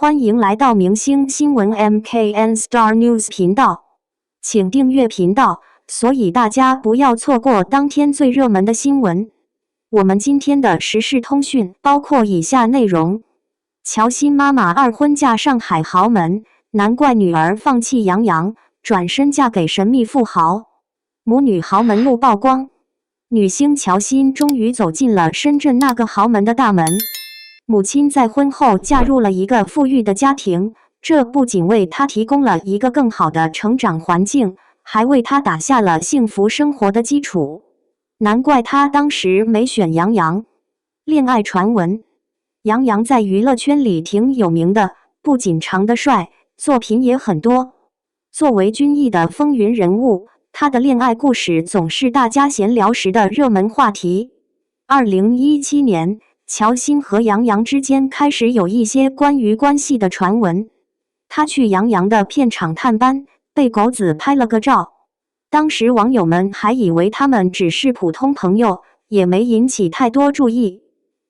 欢迎来到明星新闻 MKN Star News 频道，请订阅频道，所以大家不要错过当天最热门的新闻。我们今天的时事通讯包括以下内容：乔欣妈妈二婚嫁上海豪门，难怪女儿放弃杨洋，转身嫁给神秘富豪。母女豪门路曝光，女星乔欣终于走进了深圳那个豪门的大门。母亲在婚后嫁入了一个富裕的家庭，这不仅为她提供了一个更好的成长环境，还为她打下了幸福生活的基础。难怪她当时没选杨洋。恋爱传闻，杨洋在娱乐圈里挺有名的，不仅长得帅，作品也很多。作为军艺的风云人物，他的恋爱故事总是大家闲聊时的热门话题。2017年，乔欣和杨洋之间开始有一些关于关系的传闻。他去杨洋的片场探班，被狗子拍了个照。当时网友们还以为他们只是普通朋友，也没引起太多注意。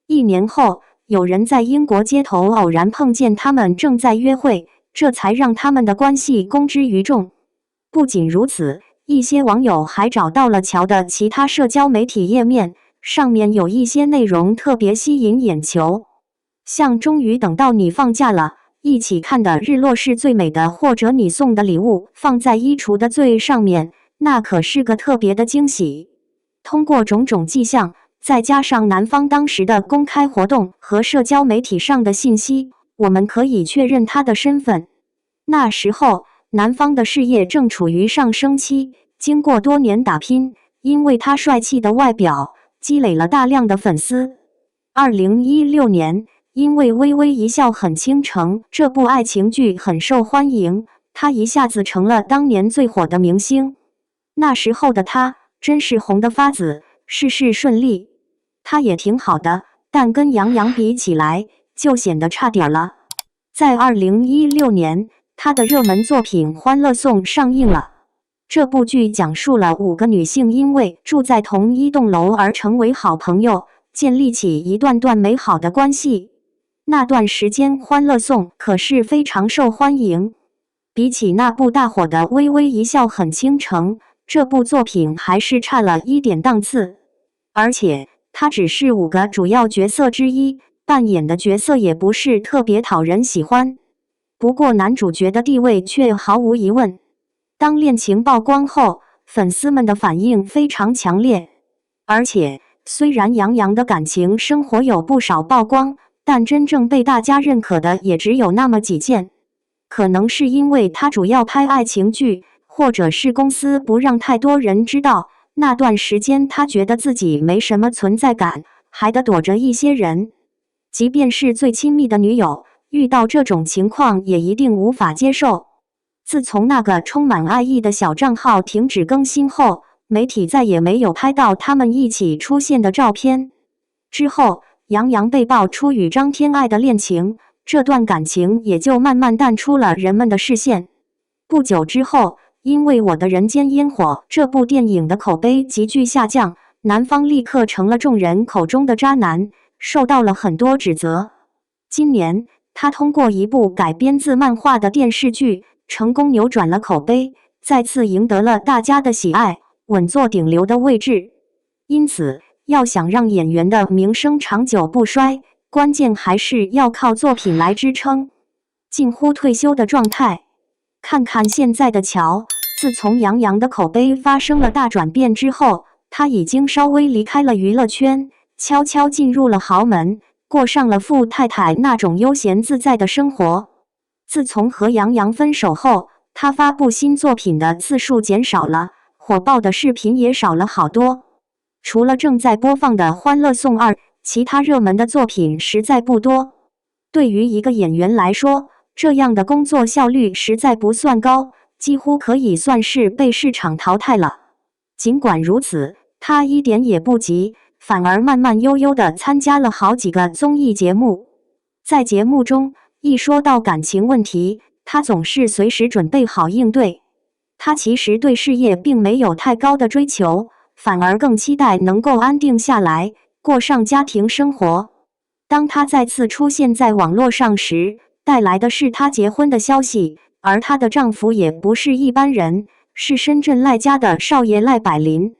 1年后，有人在英国街头偶然碰见他们正在约会，这才让他们的关系公之于众。不仅如此，一些网友还找到了乔的其他社交媒体页面，上面有一些内容特别吸引眼球，像终于等到你放假了，一起看的日落是最美的，或者你送的礼物放在衣橱的最上面，那可是个特别的惊喜。通过种种迹象，再加上男方当时的公开活动和社交媒体上的信息，我们可以确认他的身份。那时候，男方的事业正处于上升期，经过多年打拼，因为他帅气的外表，积累了大量的粉丝。2016年，因为《微微一笑很倾城》这部爱情剧很受欢迎，他一下子成了当年最火的明星。那时候的他真是红得发紫，事事顺利。他也挺好的，但跟杨洋比起来，就显得差点了。在2016年，他的热门作品《欢乐颂》上映了。这部剧讲述了5个女性因为住在同一栋楼而成为好朋友，建立起一段段美好的关系。那段时间，《欢乐颂》可是非常受欢迎。比起那部大火的《微微一笑很倾城》，这部作品还是差了一点档次。而且，他只是5个主要角色之一，扮演的角色也不是特别讨人喜欢。不过，男主角的地位却毫无疑问。当恋情曝光后，粉丝们的反应非常强烈。而且，虽然杨洋的感情生活有不少曝光，但真正被大家认可的也只有那么几件。可能是因为他主要拍爱情剧，或者是公司不让太多人知道，那段时间他觉得自己没什么存在感，还得躲着一些人。即便是最亲密的女友，遇到这种情况也一定无法接受。自从那个充满爱意的小账号停止更新后，媒体再也没有拍到他们一起出现的照片。之后，杨洋被爆出与张天爱的恋情，这段感情也就慢慢淡出了人们的视线。不久之后，因为《我的人间烟火》这部电影的口碑急剧下降，男方立刻成了众人口中的渣男，受到了很多指责。今年，他通过一部改编自漫画的电视剧，成功扭转了口碑，再次赢得了大家的喜爱，稳坐顶流的位置。因此，要想让演员的名声长久不衰，关键还是要靠作品来支撑。近乎退休的状态。看看现在的乔，自从杨洋的口碑发生了大转变之后，他已经稍微离开了娱乐圈，悄悄进入了豪门，过上了富太太那种悠闲自在的生活。自从和杨洋分手后，他发布新作品的次数减少了，火爆的视频也少了好多。除了正在播放的《欢乐颂2》，其他热门的作品实在不多。对于一个演员来说，这样的工作效率实在不算高，几乎可以算是被市场淘汰了。尽管如此，他一点也不急，反而慢慢悠悠地参加了好几个综艺节目。在节目中，一说到感情问题，他总是随时准备好应对。他其实对事业并没有太高的追求，反而更期待能够安定下来，过上家庭生活。当他再次出现在网络上时，带来的是她结婚的消息，而她的丈夫也不是一般人，是深圳赖家的少爷赖柏林。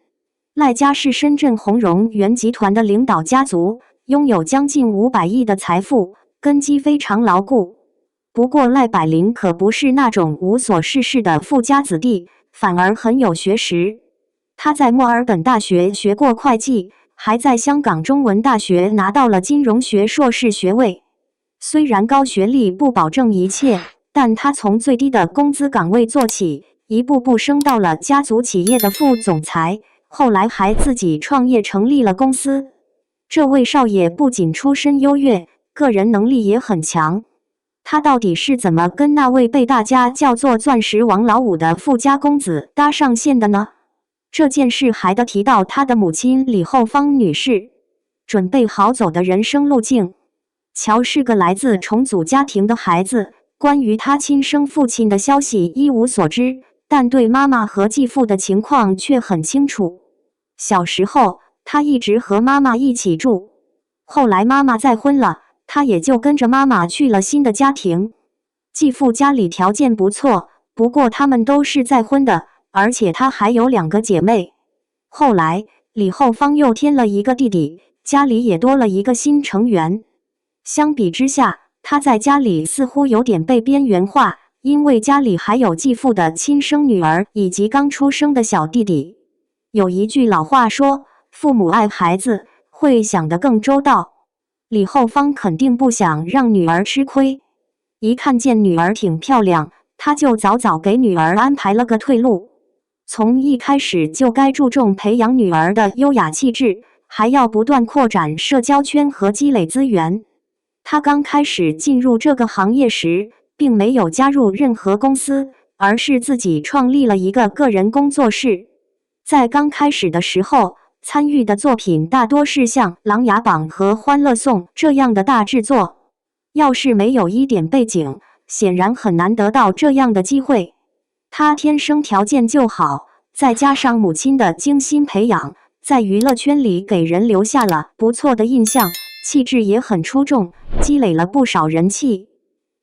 赖家是深圳鸿荣源集团的领导家族，拥有将近500亿的财富，根基非常牢固。不过赖柏林可不是那种无所事事的富家子弟，反而很有学识。他在墨尔本大学学过会计，还在香港中文大学拿到了金融学硕士学位。虽然高学历不保证一切，但他从最低的工资岗位做起，一步步升到了家族企业的副总裁，后来还自己创业成立了公司。这位少爷不仅出身优越，个人能力也很强。他到底是怎么跟那位被大家叫做钻石王老五的富家公子搭上线的呢？这件事还得提到他的母亲李后芳女士。准备好走的人生路径。乔是个来自重组家庭的孩子，关于他亲生父亲的消息一无所知，但对妈妈和继父的情况却很清楚。小时候，他一直和妈妈一起住，后来妈妈再婚了，他也就跟着妈妈去了新的家庭。继父家里条件不错，不过他们都是再婚的，而且他还有2个姐妹。后来，李后芳又添了一个弟弟，家里也多了一个新成员。相比之下，他在家里似乎有点被边缘化，因为家里还有继父的亲生女儿以及刚出生的小弟弟。有一句老话说，父母爱孩子，会想得更周到。李后芳肯定不想让女儿吃亏，一看见女儿挺漂亮，他就早早给女儿安排了个退路。从一开始就该注重培养女儿的优雅气质，还要不断扩展社交圈和积累资源。他刚开始进入这个行业时，并没有加入任何公司，而是自己创立了一个个人工作室。在刚开始的时候，参与的作品大多是像《琅琊榜》和《欢乐颂》这样的大制作。要是没有一点背景，显然很难得到这样的机会。他天生条件就好，再加上母亲的精心培养，在娱乐圈里给人留下了不错的印象，气质也很出众，积累了不少人气。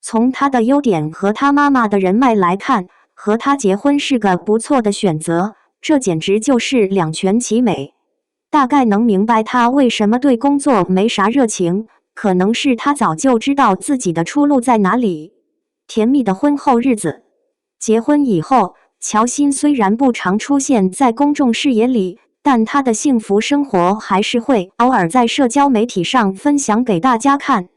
从他的优点和他妈妈的人脉来看，和他结婚是个不错的选择，这简直就是两全其美。大概能明白他为什么对工作没啥热情，可能是他早就知道自己的出路在哪里。甜蜜的婚后日子。结婚以后，乔欣虽然不常出现在公众视野里，但她的幸福生活还是会偶尔在社交媒体上分享给大家看。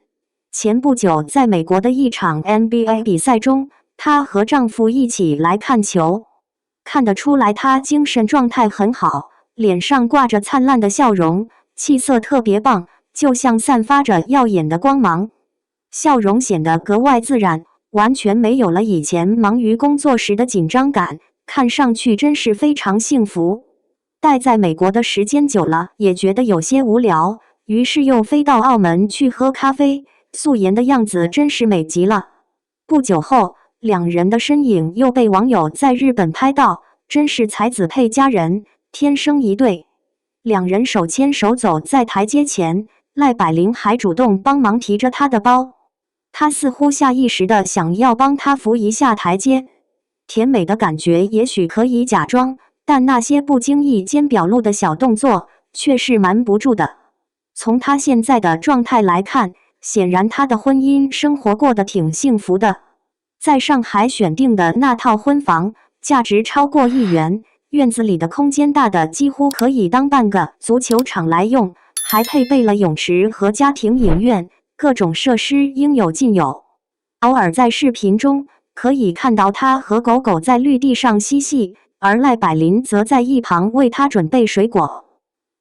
前不久，在美国的一场 NBA 比赛中，她和丈夫一起来看球，看得出来她精神状态很好，脸上挂着灿烂的笑容，气色特别棒，就像散发着耀眼的光芒，笑容显得格外自然，完全没有了以前忙于工作时的紧张感，看上去真是非常幸福。待在美国的时间久了，也觉得有些无聊，于是又飞到澳门去喝咖啡，素颜的样子真是美极了。不久后，两人的身影又被网友在日本拍到，真是才子配佳人，天生一对。两人手牵手走在台阶前，赖柏林还主动帮忙提着她的包。他似乎下意识地想要帮她扶一下台阶，甜美的感觉也许可以假装，但那些不经意间表露的小动作却是瞒不住的。从他现在的状态来看，显然他的婚姻生活过得挺幸福的。在上海选定的那套婚房，价值超过1亿元，院子里的空间大的几乎可以当半个足球场来用，还配备了泳池和家庭影院，各种设施应有尽有。偶尔在视频中可以看到他和狗狗在绿地上嬉戏，而赖柏林则在一旁为他准备水果。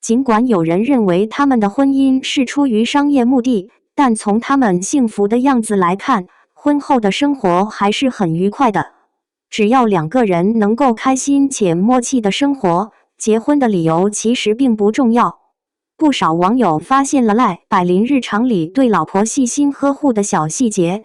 尽管有人认为他们的婚姻是出于商业目的，但从他们幸福的样子来看，婚后的生活还是很愉快的。只要2个人能够开心且默契的生活，结婚的理由其实并不重要。不少网友发现了赖柏林日常里对老婆细心呵护的小细节。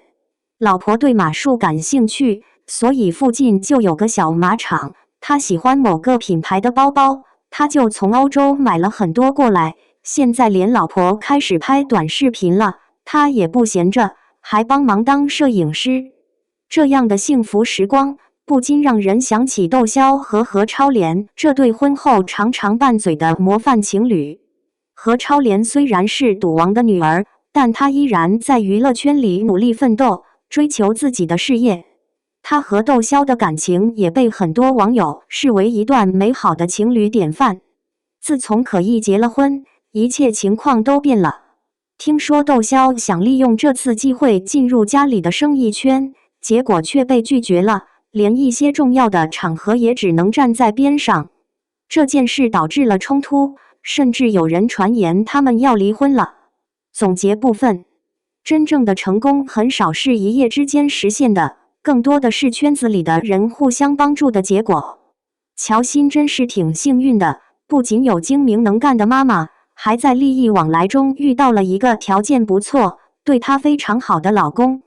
老婆对马术感兴趣，所以附近就有个小马场。他喜欢某个品牌的包包，他就从欧洲买了很多过来。现在连老婆开始拍短视频了，他也不闲着，还帮忙当摄影师。这样的幸福时光，不禁让人想起窦骁和何超莲这对婚后常常拌嘴的模范情侣。何超莲虽然是赌王的女儿，但她依然在娱乐圈里努力奋斗，追求自己的事业。她和窦骁的感情也被很多网友视为一段美好的情侣典范。自从可意结了婚，一切情况都变了。听说窦骁想利用这次机会进入家里的生意圈，结果却被拒绝了，连一些重要的场合也只能站在边上。这件事导致了冲突，甚至有人传言他们要离婚了。总结部分：真正的成功很少是一夜之间实现的，更多的是圈子里的人互相帮助的结果。乔欣真是挺幸运的，不仅有精明能干的妈妈，还在利益往来中遇到了一个条件不错、对她非常好的老公。